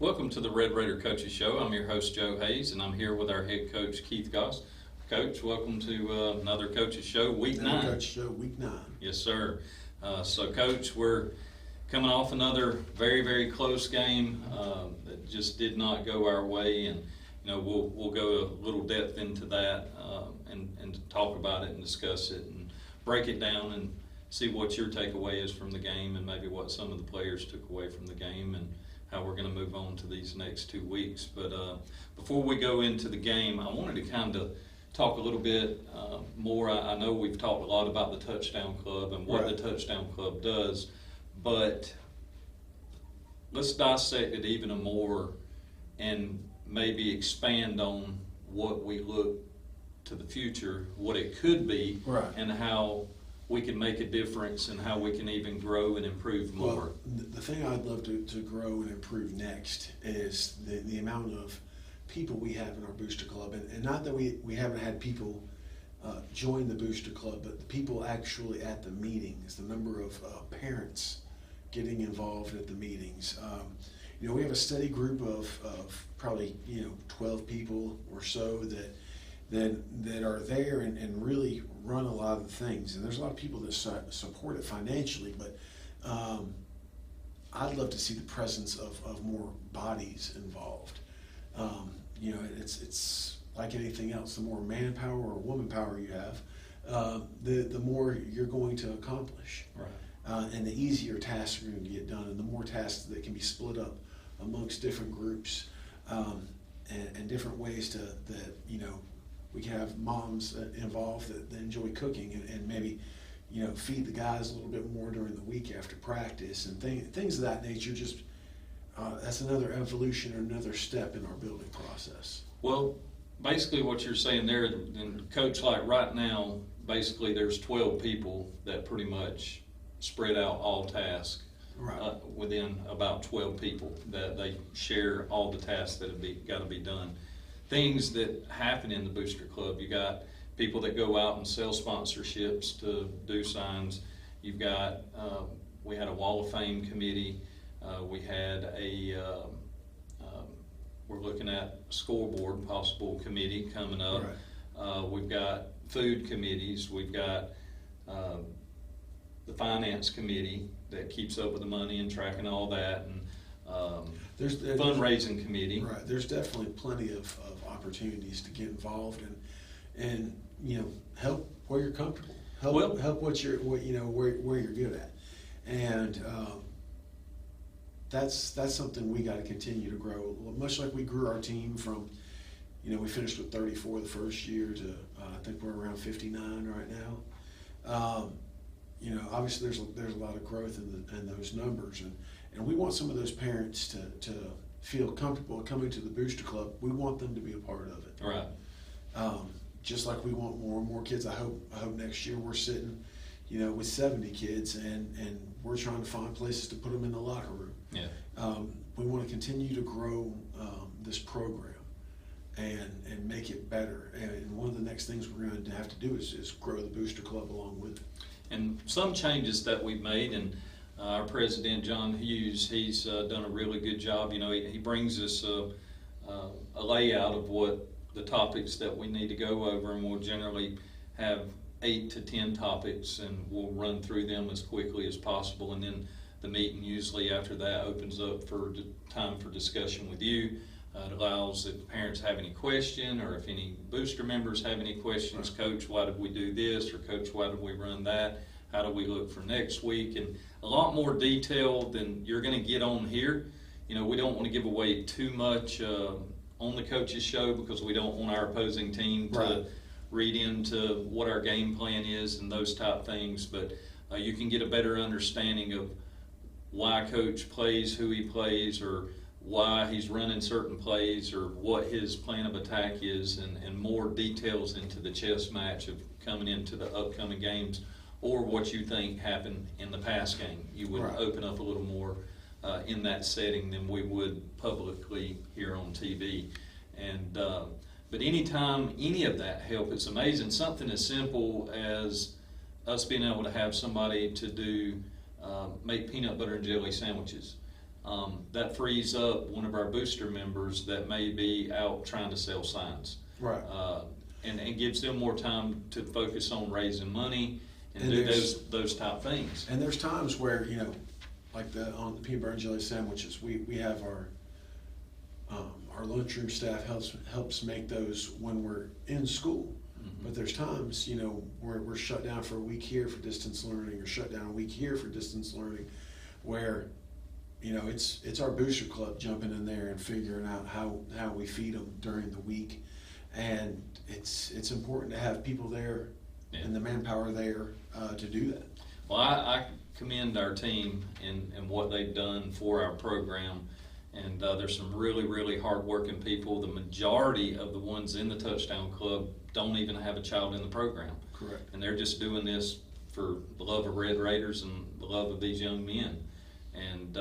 Welcome to the Red Raider Coaches Show. I'm your host, Joe Hayes, and I'm here with our head coach, Keith Goss. Coach, welcome to another Coaches Show, Week 9. Coaches Show, Week 9. Yes, sir. So, Coach, we're coming off another very, very close game that just did not go our way, and we'll go a little depth into that and talk about it and discuss it and break it down and see what your takeaway is from the game and maybe what some of the players took away from the game and how we're going to move on to these next 2 weeks. But before we go into the game, I wanted to kind of talk a little bit more. I know we've talked a lot about the Touchdown Club and what the Touchdown Club does, but let's dissect it even more and maybe expand on what we look to the future, what it could be, and how we can make a difference and how we can even grow and improve more. Well, the thing I'd love to grow and improve next is the amount of people we have in our Booster Club. And not that we haven't had people join the Booster Club, but the people actually at the meetings, the number of parents getting involved at the meetings. We have a steady group of probably 12 people or so that are there and really run a lot of the things. And there's a lot of people that support it financially, but I'd love to see the presence of more bodies involved. It's like anything else. The more manpower or woman power you have, the more you're going to accomplish. Right. And the easier tasks are going to get done, and the more tasks that can be split up amongst different groups and different ways we can have moms involved that enjoy cooking and maybe, feed the guys a little bit more during the week after practice and things of that nature. Just that's another evolution or another step in our building process. Well, basically what you're saying there, and Coach, like right now, basically there's 12 people that pretty much spread out all tasks within about 12 people that they share all the tasks that have got to be done. Things that happen in the Booster Club. You got people that go out and sell sponsorships to do signs. You've got, we had a Wall of Fame committee. We had we're looking at scoreboard possible committee coming up. Right. We've got food committees. We've got the finance committee that keeps up with the money and tracking all that. And there's fundraising committee. Right. There's definitely plenty of opportunities to get involved and help where you're comfortable. Help where you're good at, and that's something we got to continue to grow. Much like we grew our team from, we finished with 34 the first year to I think we're around 59 right now. Obviously there's a lot of growth in those numbers, and we want some of those parents to feel comfortable coming to the Booster Club. We want them to be a part of it. Right. Just like we want more and more kids. I hope next year we're sitting, with 70 kids and we're trying to find places to put them in the locker room. Yeah. We want to continue to grow this program and make it better. And one of the next things we're going to have to do is grow the Booster Club along with it. And some changes that we've made, and our president, John Hughes, he's done a really good job. He brings us a layout of what the topics that we need to go over, and we'll generally have 8 to 10 topics, and we'll run through them as quickly as possible. And then the meeting usually after that opens up for time for discussion with you. It allows if parents have any question or if any booster members have any questions, Coach, why did we do this? Or Coach, why did we run that? How do we look for next week? And a lot more detail than you're going to get on here. We don't want to give away too much on the Coaches Show because we don't want our opposing team to read into what our game plan is and those type things. But you can get a better understanding of why Coach plays, who he plays, or why he's running certain plays, or what his plan of attack is, and more details into the chess match of coming into the upcoming games, or what you think happened in the past game. You would open up a little more in that setting than we would publicly here on TV. And but anytime any of that help, it's amazing. Something as simple as us being able to have somebody to do make peanut butter and jelly sandwiches. that frees up one of our booster members that may be out trying to sell signs. Right. And gives them more time to focus on raising money and And do there's- those type things. And there's times where, like on the peanut butter and jelly sandwiches, we have our lunchroom staff helps make those when we're in school. Mhm. But there's times, where we're shut down for a week here for distance learning, or shut down a week here for distance learning, where, it's our booster club jumping in there and figuring out how we feed them during the week. And it's important to have people there and the manpower there to do that. Well, I commend our team and what they've done for our program. And there's some really, really hard-working people. The majority of the ones in the Touchdown Club don't even have a child in the program. Correct. And they're just doing this for the love of Red Raiders and the love of these young men. And,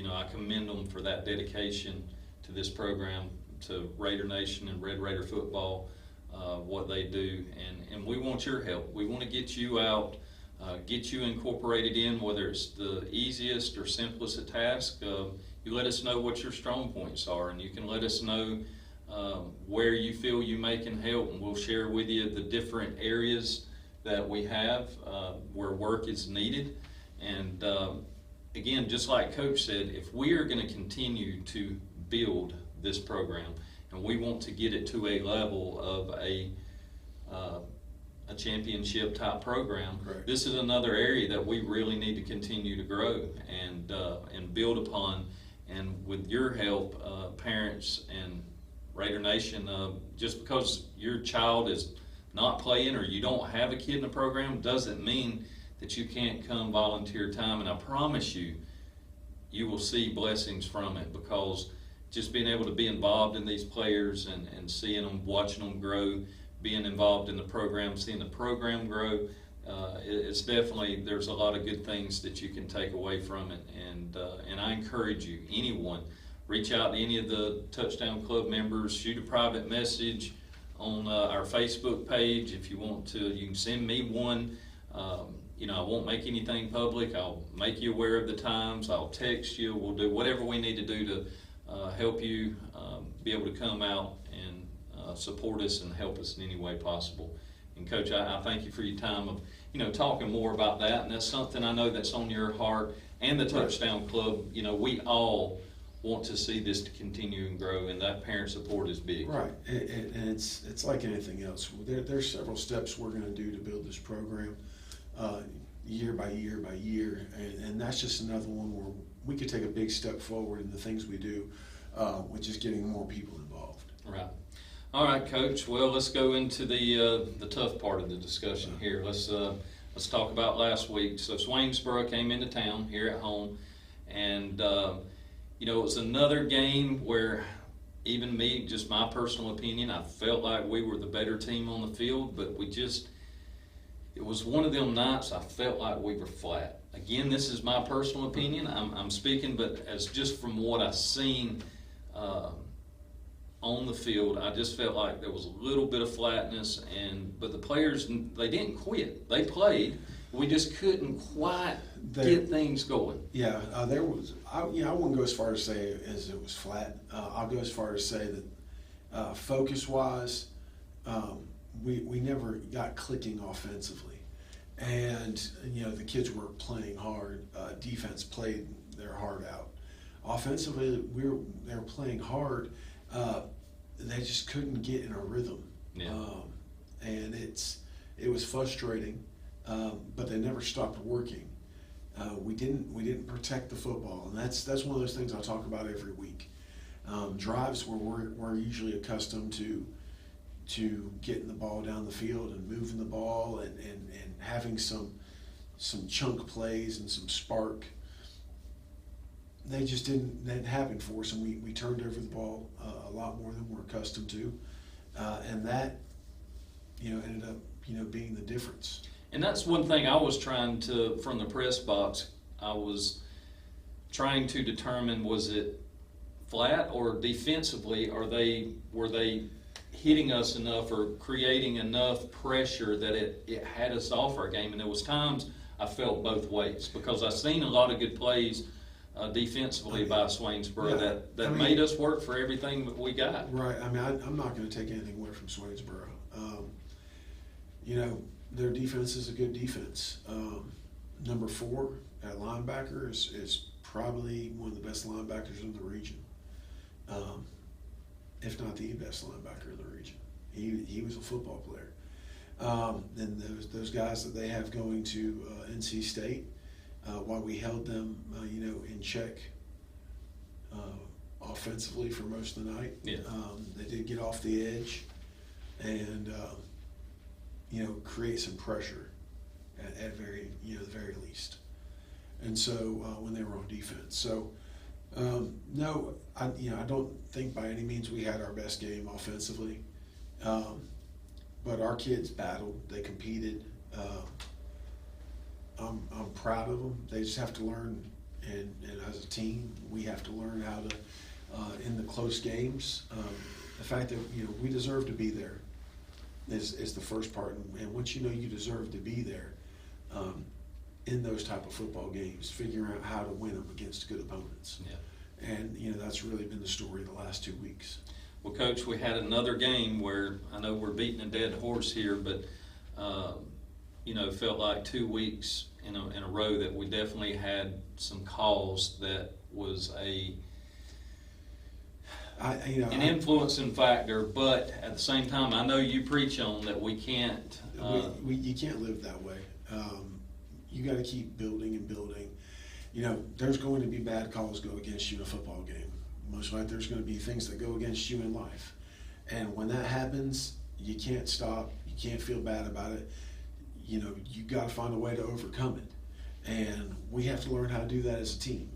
I commend them for that dedication to this program, to Raider Nation and Red Raider football, what they do. And we want your help. We want to get you out, get you incorporated in, whether it's the easiest or simplest of task. You let us know what your strong points are, and you can let us know where you feel you may can help, and we'll share with you the different areas that we have where work is needed. And again, just like Coach said, if we are going to continue to build this program, and we want to get it to a level of a championship type program, Correct. This is another area that we really need to continue to grow and build upon. And with your help, parents and Raider Nation, just because your child is not playing or you don't have a kid in the program doesn't mean that you can't come volunteer time. And I promise you, you will see blessings from it, because just being able to be involved in these players and seeing them, watching them grow, being involved in the program, seeing the program grow, it's definitely, there's a lot of good things that you can take away from it. And I encourage you, anyone, reach out to any of the Touchdown Club members, shoot a private message on our Facebook page if you want to. You can send me one. I won't make anything public. I'll make you aware of the times. I'll text you. We'll do whatever we need to do to help you be able to come out and support us and help us in any way possible. And Coach, I thank you for your time of talking more about that, and that's something I know that's on your heart. And the Touchdown Club, we all want to see this to continue and grow, and that parent support is big. Right, and it's like anything else. There's several steps we're going to do to build this program, year by year by year, and that's just another one where we could take a big step forward in the things we do with just getting more people involved. Right. All right, Coach. Well, let's go into the tough part of the discussion here. Let's talk about last week. So Swainsboro came into town here at home, and it was another game where even me, just my personal opinion, I felt like we were the better team on the field, but it was one of them nights I felt like we were flat. Again, this is my personal opinion. I'm speaking, but as just from what I've seen on the field, I just felt like there was a little bit of flatness, but the players, they didn't quit. They played. We just couldn't quite get things going. Yeah, there was. I wouldn't go as far as say as it was flat. I'll go as far as say that focus-wise, we never got clicking offensively, and the kids were playing hard. Defense played their heart out. Offensively, they were playing hard. They just couldn't get in a rhythm, Yeah. And it was frustrating. But they never stopped working. We didn't protect the football, and that's one of those things I talk about every week. Drives where we're usually accustomed to getting the ball down the field and moving the ball and having some chunk plays and some spark. They just didn't happen for us, and we turned over the ball a lot more than we're accustomed to, and that ended up being the difference. And that's one thing I was trying to, from the press box, I was trying to determine, was it flat or defensively, were they hitting us enough or creating enough pressure that it had us off our game? And there was times I felt both ways, because I've seen a lot of good plays defensively I mean, by Swainsboro yeah, that I mean, made us work for everything that we got. Right. I mean, I'm not going to take anything away from Swainsboro. You know, their defense is a good defense. Number 4 at linebacker is probably one of the best linebackers in the region, if not the best linebacker in the region. He was a football player. And those guys that they have going to NC State, while we held them, in check offensively for most of the night, Yeah. they did get off the edge and create some pressure at the very least. And so when they were on defense, so no, I don't think by any means we had our best game offensively. But our kids battled, they competed. I'm proud of them. They just have to learn, and as a team, we have to learn how to, in the close games, the fact that we deserve to be there is the first part. And once you know you deserve to be there in those type of football games, figuring out how to win them against good opponents. Yeah. And that's really been the story of the last 2 weeks. Well, Coach, we had another game where I know we're beating a dead horse here, but felt like 2 weeks in a row that we definitely had some calls that was an influencing factor. But at the same time, I know you preach on that we can't. You can't live that way. You got to keep building and building. There's going to be bad calls go against you in a football game. Most likely there's going to be things that go against you in life. And when that happens, you can't stop. You can't feel bad about it. You got to find a way to overcome it. And we have to learn how to do that as a team.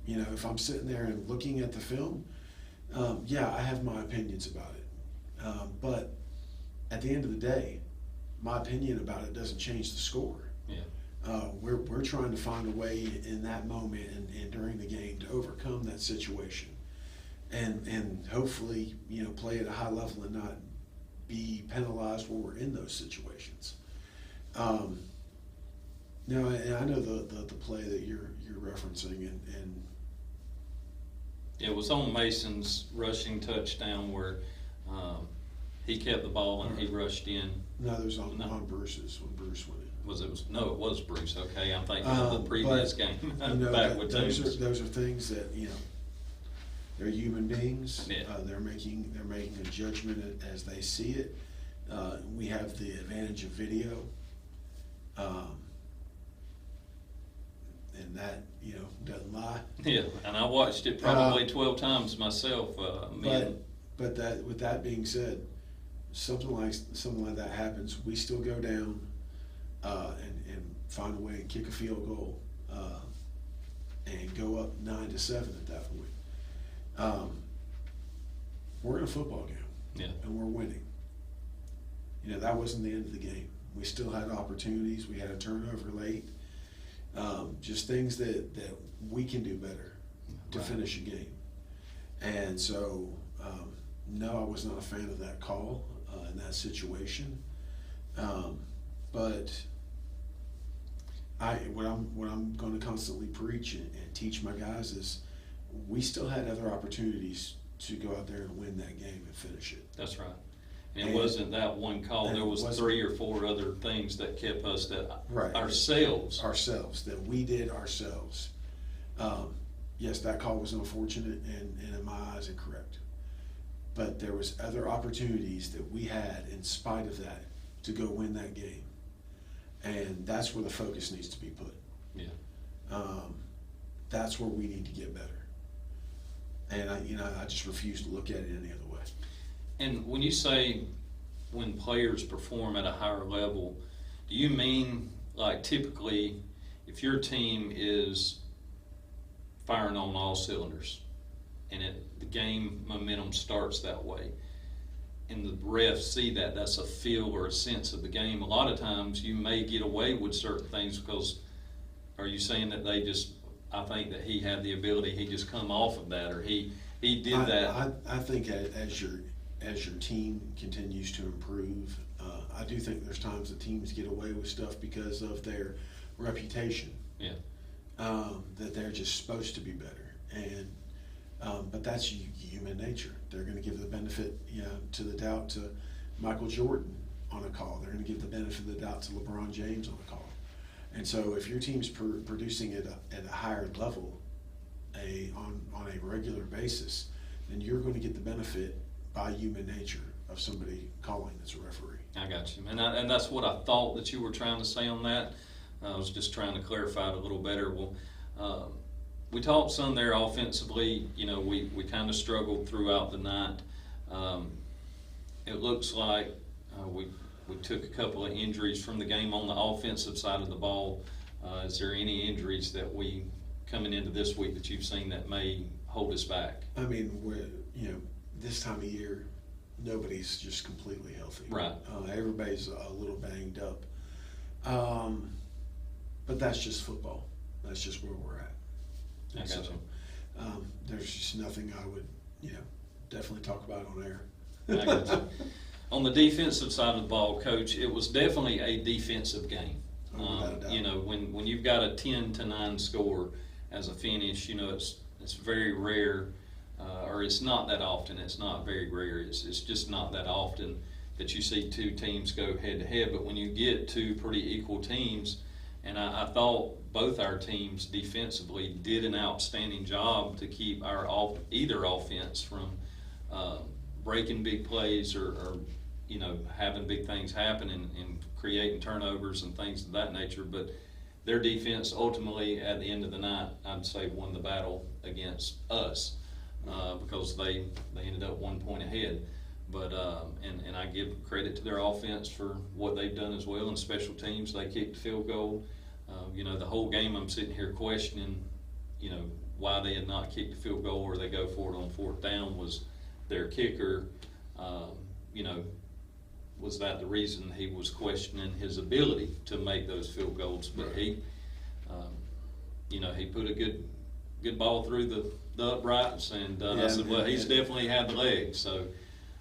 If I'm sitting there and looking at the film, I have my opinions about it. But at the end of the day, my opinion about it doesn't change the score. Yeah. We're trying to find a way in that moment and during the game to overcome that situation. And hopefully, play at a high level and not be penalized when we're in those situations. And I know the play that you're referencing, and it was on Mason's rushing touchdown where he kept the ball and he rushed in. No, there's on Bruce's when Bruce went in. It was Bruce. Okay, I'm thinking of the previous game. Back with those are things that they're human beings. Yeah. They're making a judgment as they see it. We have the advantage of video, and that doesn't lie. Yeah, and I watched it probably 12 times myself. But that, with that being said, something like that happens, we still go down and find a way to kick a field goal and go up 9-7 at that point. We're in a football game, Yeah. and we're winning. That wasn't the end of the game. We still had opportunities. We had a turnover late. Just things that we can do better to Right. finish a game. And so, no, I was not a fan of that call in that situation. But what I'm going to constantly preach and teach my guys is we still had other opportunities to go out there and win that game and finish it. That's right. And it wasn't that one call. There was 3 or 4 other things that kept us ourselves that we did ourselves. Yes, that call was unfortunate and in my eyes incorrect. But there was other opportunities that we had in spite of that to go win that game. And that's where the focus needs to be put. Yeah. That's where we need to get better. And I just refuse to look at it any other way. And when you say when players perform at a higher level, do you mean like typically if your team is firing on all cylinders and the game momentum starts that way and the refs see that's a feel or a sense of the game, a lot of times you may get away with certain things because are you saying that I think that he had the ability, he just come off of that or he did that? I think as your team continues to improve, I do think there's times that teams get away with stuff because of their reputation. Yeah. that they're just supposed to be better. And but that's human nature. They're going to give the benefit, to the doubt to Michael Jordan on a call. They're going to give the benefit of the doubt to LeBron James on a call. And so if your team's producing at a higher level, on a regular basis, then you're going to get the benefit by human nature of somebody calling that's a referee. I got you, and that's what I thought that you were trying to say on that. I was just trying to clarify it a little better. Well, we talked some there offensively. We kind of struggled throughout the night. It looks like we took a couple of injuries from the game on the offensive side of the ball. Is there any injuries that we coming into this week that you've seen that may hold us back? I mean, this time of year, nobody's just completely healthy. Right. Everybody's a little banged up. But that's just football. That's just where we're at. I got you. There's just nothing I would, definitely talk about on air. I got you. On the defensive side of the ball, Coach, it was definitely a defensive game. Without a doubt. When you've got a 10-9 score as a finish, it's very rare, or it's not that often. It's not very rare. It's just not that often that you see two teams go head to head. But when you get two pretty equal teams, and I thought both our teams defensively did an outstanding job to keep either offense from breaking big plays or having big things happen and creating turnovers and things of that nature. But their defense ultimately, at the end of the night, I'd say won the battle against us because they ended up 1 point ahead. But and I give credit to their offense for what they've done as well. In special teams, they kicked the field goal. The whole game I'm sitting here questioning, why they had not kicked the field goal or they go for it on fourth down. Was their kicker, was that the reason he was questioning his ability to make those field goals? But he put a good ball through the uprights, and I said, well, he's definitely had the legs. So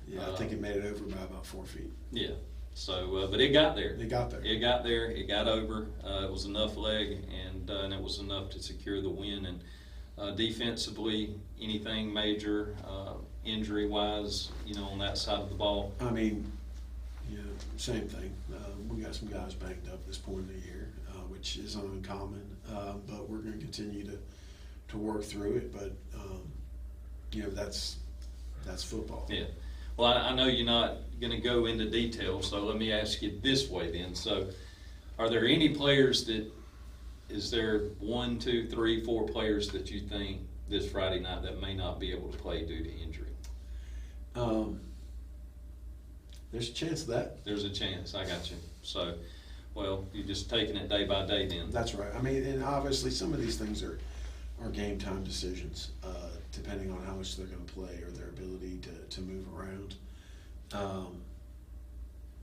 yeah, I think it made it over by about 4 feet. Yeah. So, but it got there. It got there. It got there. It got over. It was enough leg, and it was enough to secure the win. And defensively, anything major, injury-wise, on that side of the ball? I mean, same thing. We got some guys banged up this point in the year, which is uncommon. But we're going to continue to work through it. But that's football. Yeah. Well, I know you're not going to go into detail, so let me ask you this way then. So, are there any players is there 1, 2, 3, 4 players that you think this Friday night that may not be able to play due to injury? There's a chance of that. There's a chance. I got you. So, well, you're just taking it day by day then. That's right. I mean, and obviously some of these things are game time decisions, depending on how much they're going to play or their ability to move around.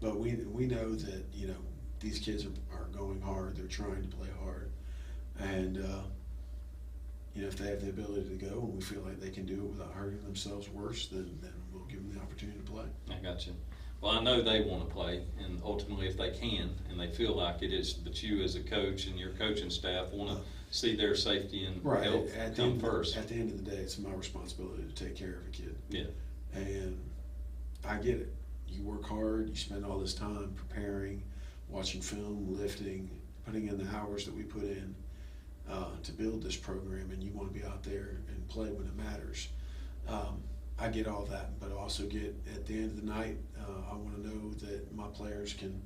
But we know that these kids are going hard. They're trying to play hard, and if they have the ability to go and we feel like they can do it without hurting themselves worse, then we'll give them the opportunity to play. I got you. Well, I know they want to play, and ultimately, if they can and they feel like it is, but you as a coach and your coaching staff want to see their safety and health come first. At the end of the day, it's my responsibility to take care of a kid. Yeah. And I get it. You work hard, you spend all this time preparing, watching film, lifting, putting in the hours that we put in to build this program, and you want to be out there and play when it matters. I get all that, but I also get, at the end of the night, I want to know that my players can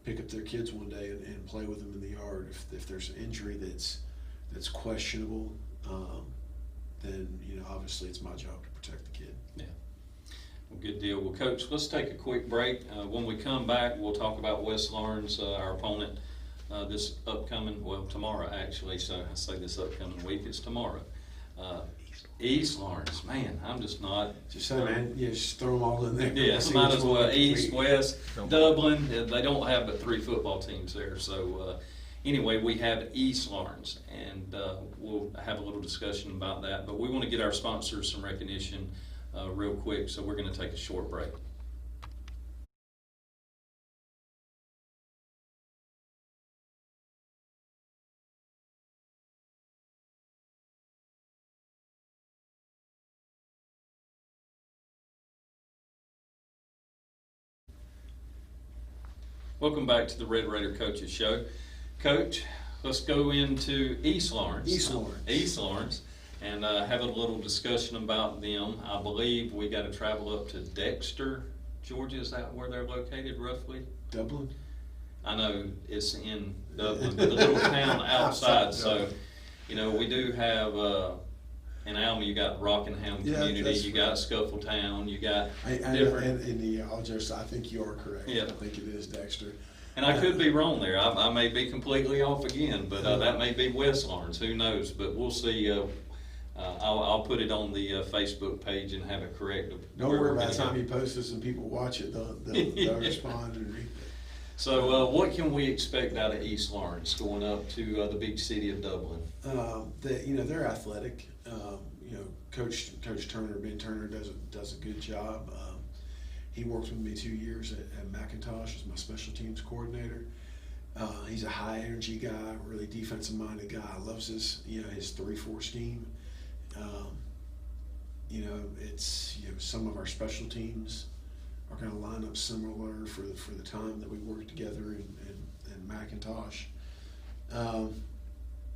pick up their kids one day and play with them in the yard. If there's an injury that's questionable, then obviously it's my job to protect the kid. Yeah. Well, good deal. Well, Coach, let's take a quick break. When we come back, we'll talk about West Laurens, our opponent, tomorrow actually. So I say this upcoming week, it's tomorrow. East Laurens, man, I'm just not. Just say, man, just throw them all in there. Yeah, might as well. East, West, Dublin. They don't have but 3 football teams there. So anyway, we have East Laurens, and we'll have a little discussion about that. But we want to get our sponsors some recognition real quick, so we're going to take a short break. Welcome back to the Red Raider Coaches Show. Coach, let's go into East Lawrence. East Lawrence, and have a little discussion about them. I believe we got to travel up to Dexter, Georgia. Is that where they're located roughly? Dublin? I know it's in Dublin, but the little town outside. So, we do have in Alma, you got Rockingham community, you got Scuffletown, you got different. I think you are correct. Yeah. I think it is Dexter. And I could be wrong there. I may be completely off again, but that may be West Lawrence. Who knows? But we'll see. I'll put it on the Facebook page and have it corrected. Don't worry, by the time you post this and people watch it, they'll respond and read it. So what can we expect out of East Lawrence going up to the big city of Dublin? They're athletic. Coach Turner, Ben Turner, does a good job. He worked with me 2 years at McIntosh as my special teams coordinator. He's a high energy guy, really defensive minded guy. Loves his 3-4 scheme. Some of our special teams are going to line up similar for the time that we work together in McIntosh.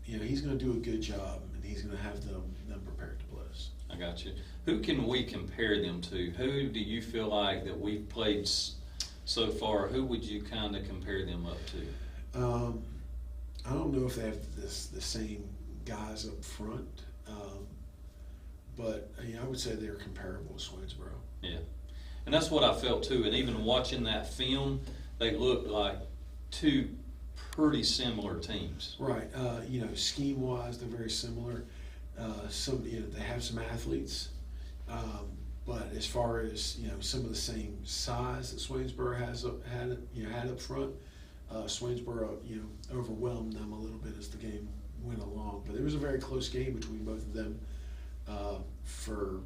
He's going to do a good job, and he's going to have them prepared to bless. I got you. Who can we compare them to? Who do you feel like that we've played so far? Who would you kind of compare them up to? I don't know if they have the same guys up front, but I would say they're comparable to Swainsboro. Yeah, and that's what I felt too. And even watching that film, they looked like two pretty similar teams. Right. Scheme-wise, they're very similar. They have some athletes, but as far as some of the same size that Swainsboro had up front, Swainsboro overwhelmed them a little bit as the game went along. But it was a very close game between both of them for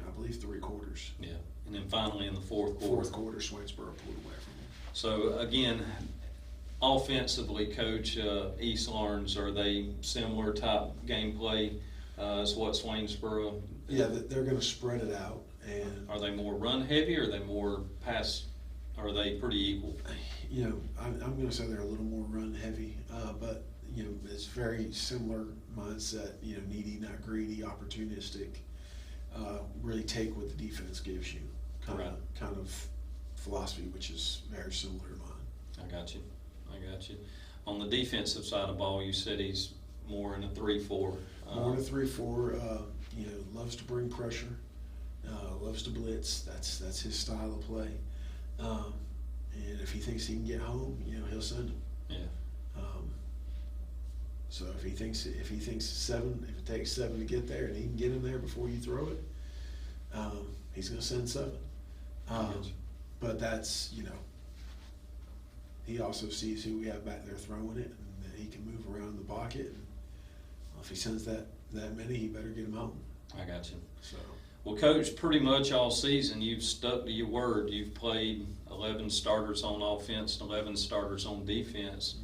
I believe 3 quarters. Yeah, and then finally in the fourth quarter, Swainsboro pulled away from them. So again, offensively, Coach, East Lawrence, are they similar type gameplay as what Swainsboro? Yeah, they're going to spread it out. And are they more run heavy, or are they more pass? Are they pretty equal? I'm going to say they're a little more run heavy, but it's very similar mindset. Needy, not greedy, opportunistic. Really take what the defense gives you. Kind of philosophy, which is very similar to mine. I got you. On the defensive side of the ball, you said he's more in a 3-4. More in a 3-4. Loves to bring pressure. Loves to blitz. That's his style of play. And if he thinks he can get home, he'll send him. Yeah. So if he thinks 7, if it takes 7 to get there, and he can get him there before you throw it, he's going to send 7. But that's he also sees who we have back there throwing it, and that he can move around the pocket. And if he sends that many, he better get him home. I got you. So. Well, Coach, pretty much all season you've stuck to your word. You've played 11 starters on offense and 11 starters on defense.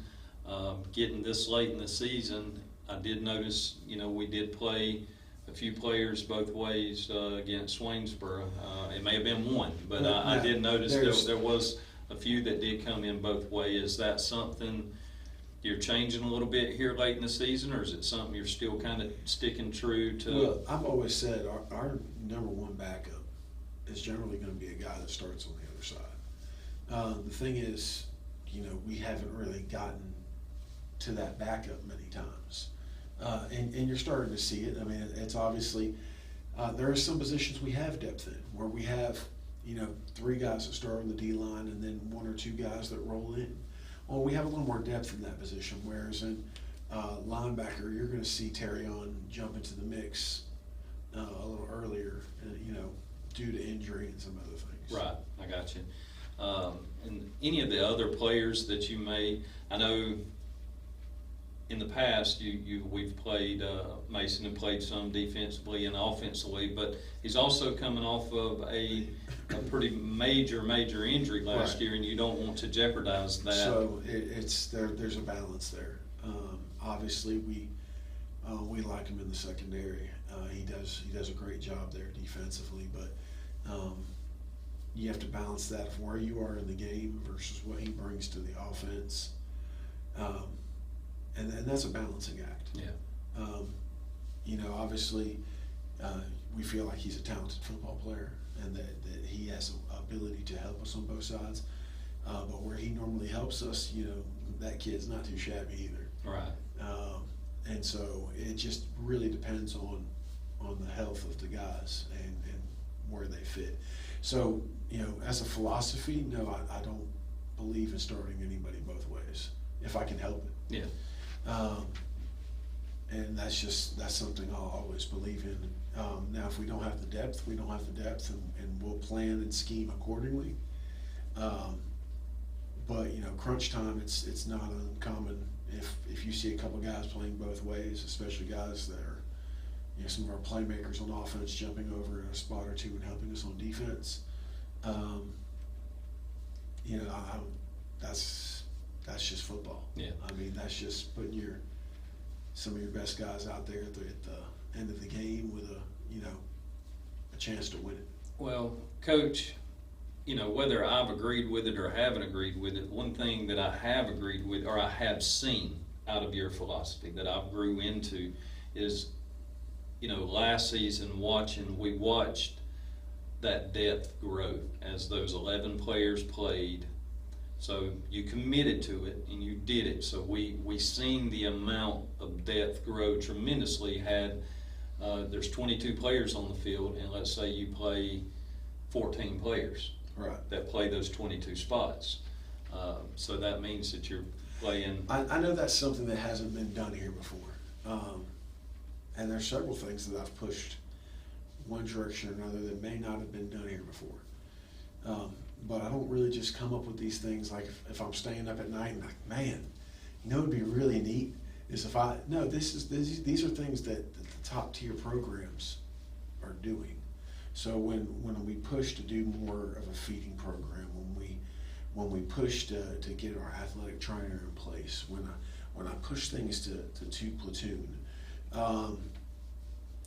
Getting this late in the season, I did notice, we did play a few players both ways against Swainsboro. It may have been one, but I did notice there was a few that did come in both ways. Is that something you're changing a little bit here late in the season, or is it something you're still kind of sticking true to? Well, I've always said our number one backup is generally going to be a guy that starts on the other side. The thing is, we haven't really gotten to that backup many times. And you're starting to see it. I mean, it's obviously, there are some positions we have depth in, where we have, 3 guys that start on the D-line and then 1 or 2 guys that roll in. Well, we have a little more depth in that position, whereas in linebacker, you're going to see Terrion jump into the mix a little earlier, due to injury and some other things. Right, I got you. And any of the other players that you may, I know in the past we've played, Mason had played some defensively and offensively, but he's also coming off of a pretty major injury last year, and you don't want to jeopardize that. So there's a balance there. Obviously we like him in the secondary. He does a great job there defensively, but you have to balance that of where you are in the game versus what he brings to the offense. And that's a balancing act. Yeah. You know, obviously, we feel like he's a talented football player and that he has an ability to help us on both sides. But where he normally helps us, you know, that kid's not too shabby either. Right. And so it just really depends on the health of the guys and where they fit. So, you know, as a philosophy, no, I don't believe in starting anybody both ways, if I can help it. Yeah. And that's something I'll always believe in. Now, if we don't have the depth, we don't have the depth, and we'll plan and scheme accordingly. But, you know, crunch time, it's not uncommon if you see a couple guys playing both ways, especially guys that are, you know, some of our playmakers on offense jumping over in a spot or two and helping us on defense. You know, that's just football. Yeah. I mean, that's just putting some of your best guys out there at the end of the game with a chance to win it. Well, Coach, you know, whether I've agreed with it or haven't agreed with it, one thing that I have agreed with or I have seen out of your philosophy that I've grew into is, you know, last season we watched that depth grow as those 11 players played. So you committed to it and you did it. So we seen the amount of depth grow tremendously. There's 22 players on the field, and let's say you play 14 players. Right. That play those 22 spots. So that means that you're playing. I know that's something that hasn't been done here before. And there's several things that I've pushed one direction or another that may not have been done here before. But I don't really just come up with these things like if I'm staying up at night and like, man, you know, it'd be really neat is these are things that the top tier programs are doing. So when we push to do more of a feeding program, when we push to get our athletic trainer in place, when I push things to two platoon,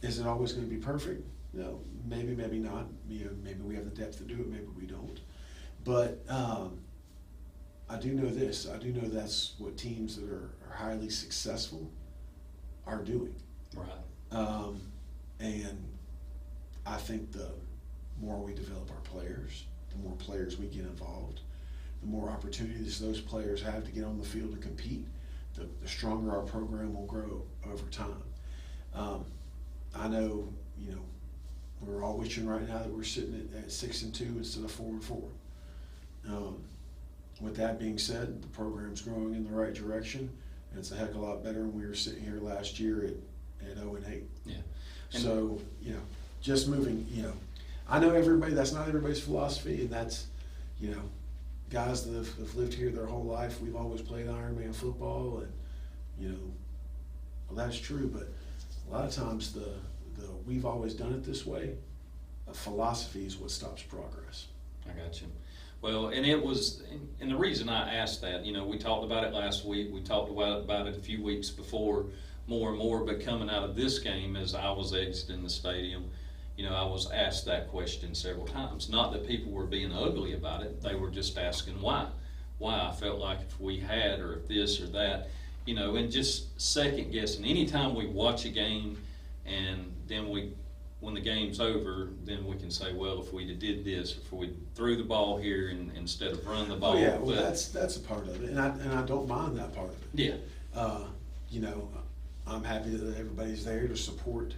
is it always going to be perfect? No, maybe not. You know, maybe we have the depth to do it, maybe we don't. But I do know this. I do know that's what teams that are highly successful are doing. Right. And I think the more we develop our players, the more players we get involved, the more opportunities those players have to get on the field to compete, the stronger our program will grow over time. I know, you know, we're all wishing right now that we're sitting at 6-2 instead of 4-4. With that being said, the program's growing in the right direction, and it's a heck of a lot better than we were sitting here last year at 0-8. Yeah. So, you know, just moving, you know, I know that's not everybody's philosophy, and that's, you know, guys that have lived here their whole life, we've always played Ironman football, and, you know, well, that's true, but a lot of times the we've always done it this way, philosophy is what stops progress. I got you. Well, and the reason I asked that, you know, we talked about it last week, we talked about it a few weeks before, more and more, but coming out of this game as I was exiting the stadium, you know, I was asked that question several times. Not that people were being ugly about it, they were just asking why. Why I felt like if we had or if this or that, you know, and just second guessing. Anytime we watch a game and then when the game's over, then we can say, well, if we did this, if we threw the ball here instead of run the ball. Oh yeah, well that's a part of it, and I don't mind that part of it. Yeah. You know, I'm happy that everybody's there to support,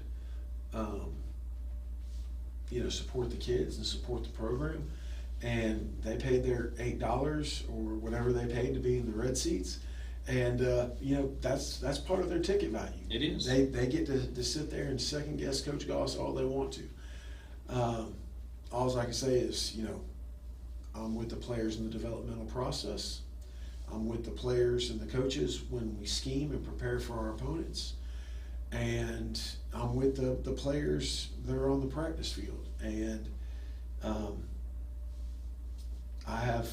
you know, support the kids and support the program, and they paid their $8 or whatever they paid to be in the red seats. And you know, that's part of their ticket value. It is. They get to sit there and second guess Coach Goss all they want to. All I can say is, you know, I'm with the players in the developmental process. I'm with the players and the coaches when we scheme and prepare for our opponents. And I'm with the players that are on the practice field. And I have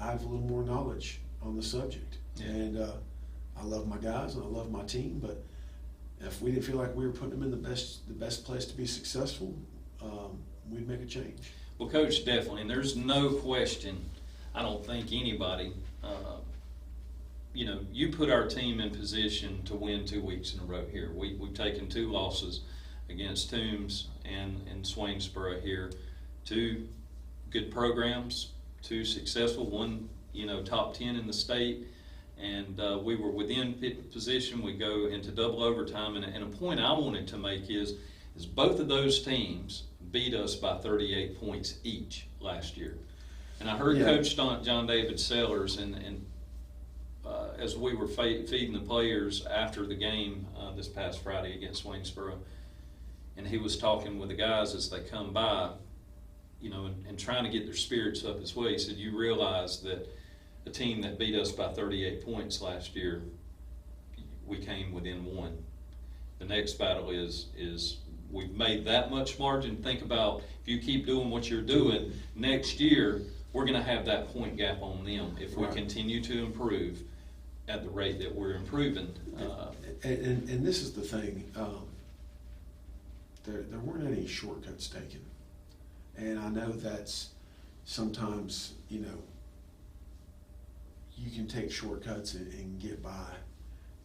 a little more knowledge on the subject. Yeah. And I love my guys and I love my team, but if we didn't feel like we were putting them in the best place to be successful, we'd make a change. Well, Coach, definitely, and there's no question, I don't think anybody, you put our team in position to win 2 weeks in a row here. We've taken 2 losses against Toombs and Swainsboro here. 2 good programs, 2 successful, one, top 10 in the state. And we were within position. We go into double overtime. And a point I wanted to make is both of those teams beat us by 38 points each last year. And I heard Coach John David Sellers, and as we were feeding the players after the game this past Friday against Waynesboro, and he was talking with the guys as they come by, and trying to get their spirits up as well. He said, you realize that the team that beat us by 38 points last year, we came within 1. The next battle is we've made that much margin. Think about, if you keep doing what you're doing, next year we're going to have that point gap on them if we continue to improve at the rate that we're improving. And this is the thing, there weren't any shortcuts taken. And I know that's sometimes, you can take shortcuts and get by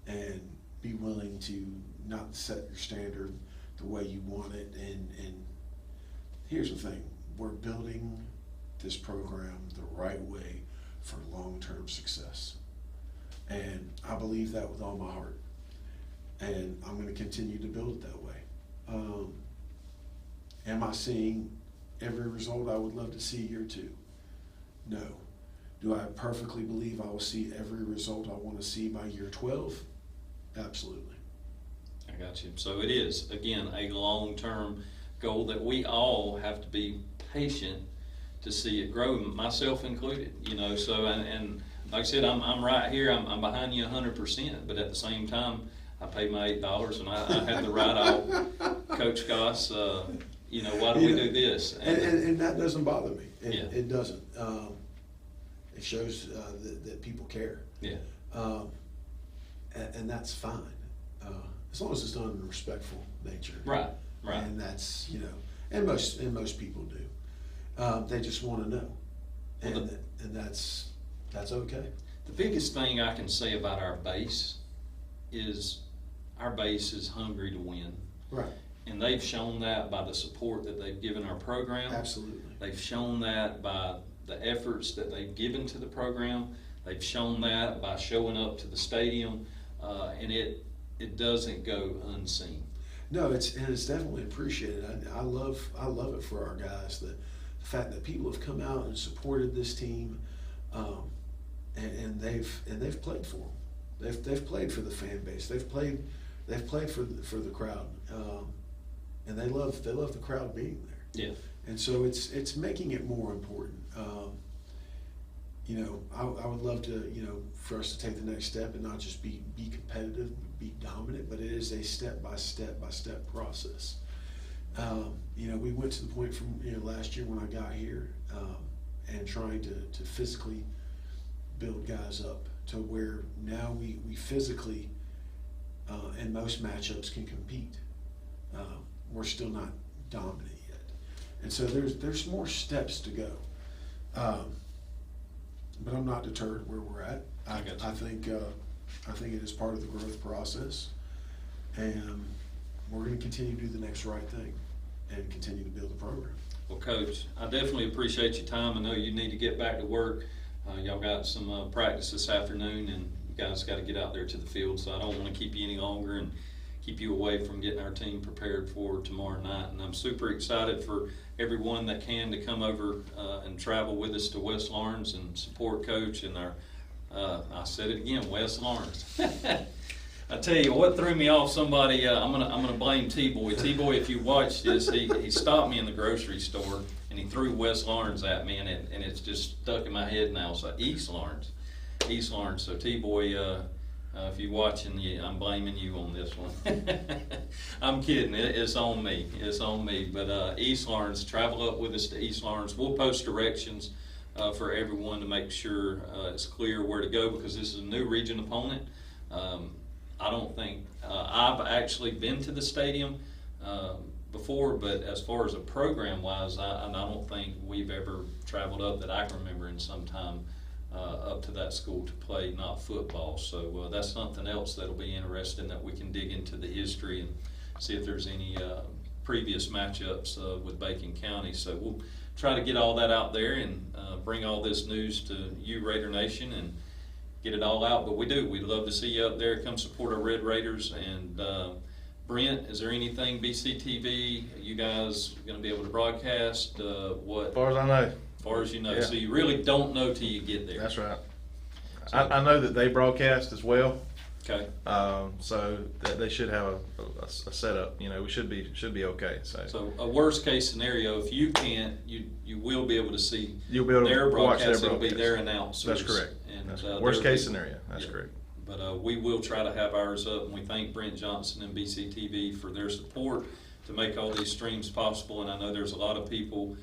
and be willing to not set your standard the way you want it. And here's the thing, we're building this program the right way for long-term success. And I believe that with all my heart. And I'm going to continue to build it that way. Am I seeing every result I would love to see year 2? No. Do I perfectly believe I will see every result I want to see by year 12? Absolutely. I got you. So it is, again, a long-term goal that we all have to be patient to see it grow, myself included. So and like I said, I'm right here. I'm behind you 100%. But at the same time, I paid my $8, and I had the right out. Coach Goss, why do we do this? And that doesn't bother me. Yeah. It doesn't. It shows that people care. Yeah. And that's fine, as long as it's done in a respectful nature. Right. And that's and most people do. They just want to know, and that's okay. The biggest thing I can say about our base is our base is hungry to win. Right. And they've shown that by the support that they've given our program. Absolutely. They've shown that by the efforts that they've given to the program. They've shown that by showing up to the stadium, and it doesn't go unseen. No, it's definitely appreciated. I love it for our guys. The fact that people have come out and supported this team, and they've played for them. They've played for the fan base. They've played for the crowd, and they love the crowd being there. Yeah. And so it's making it more important. I would love to, for us to take the next step and not just be competitive, be dominant, but it is a step by step process. We went to the point from last year when I got here, and trying to physically build guys up to where now we physically in most matchups can compete. We're still not dominant yet, and so there's more steps to go. But I'm not deterred where we're at. I think it is part of the growth process, and we're going to continue to do the next right thing and continue to build the program. Well, Coach, I definitely appreciate your time. I know you need to get back to work. Y'all got some practice this afternoon, and you guys got to get out there to the field, so I don't want to keep you any longer and keep you away from getting our team prepared for tomorrow night. And I'm super excited for everyone that can to come over and travel with us to West Lawrence and support Coach and our, I said it again, West Lawrence. I tell you what threw me off. Somebody, I'm gonna blame T-Boy. T-Boy, if you watch this, he stopped me in the grocery store and he threw West Lawrence at me, and it's just stuck in my head now. So East Lawrence. So T-Boy, if you're watching, I'm blaming you on this one. I'm kidding. It's on me. But East Lawrence, travel up with us to East Lawrence. We'll post directions for everyone to make sure it's clear where to go, because this is a new region opponent. I don't think I've actually been to the stadium, before, but as far as a program wise, I don't think we've ever traveled up that I can remember in some time up to that school to play not football. So that's something else that'll be interesting, that we can dig into the history and see if there's any previous matchups with Bacon County. So we'll try to get all that out there and bring all this news to you, Raider Nation, and get it all out. But we'd love to see you up there. Come support our Red Raiders. And Brent, is there anything BCTV you guys going to be able to broadcast? What? As far as I know. As far as you know. Yeah. So you really don't know till you get there. That's right. I know that they broadcast as well. Okay. So that they should have a setup. You know, we should be okay. So a worst case scenario, if you can't, you will be able to see you'll be able their to watch broadcast. their It'll be broadcast. their announcers. That's correct. And, That's worst they'll case be- scenario. That's yeah. correct. But we will try to have ours up, and we thank Brent Johnson and BCTV for their support to make all these streams possible. And I know there's a lot of people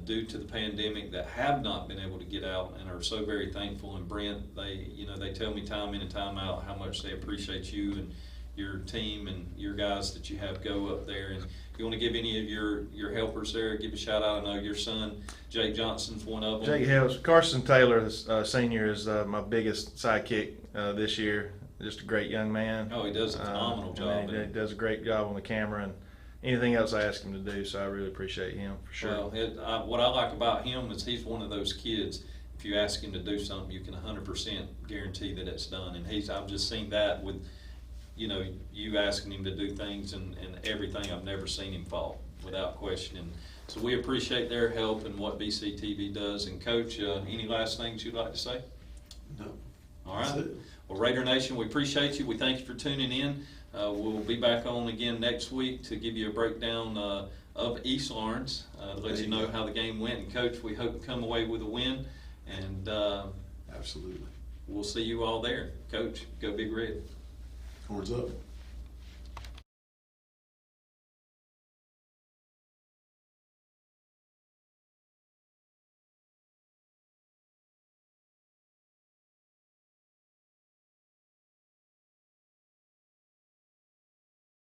due to the pandemic that have not been able to get out and are so very thankful. And Brent, they tell me time in and time out how much they appreciate you and your team and your guys that you have go up there. And if you want to give any of your helpers there, give a shout out. I know your son Jake Johnson's one of them. Jake Hells, Carson Taylor, senior, is my biggest sidekick this year. Just a great young man. Oh, he does a phenomenal job. He does a great job on the camera and anything else I ask him to do. So I really appreciate him for sure. Well, what I like about him is he's one of those kids. If you ask him to do something, you can 100% guarantee that it's done. And I've just seen that with, you asking him to do things and everything. I've never seen him fall without question. And so we appreciate their help and what BCTV does. And Coach, any last things you'd like to say? No. All right. That's it. Well, Raider Nation, we appreciate you. We thank you for tuning in. We'll be back on again next week to give you a breakdown of East Lawrence, to let you know how the game went. And Coach, we hope to come away with a win. And Absolutely. we'll see you all there. Coach, go Big Red. Horns up.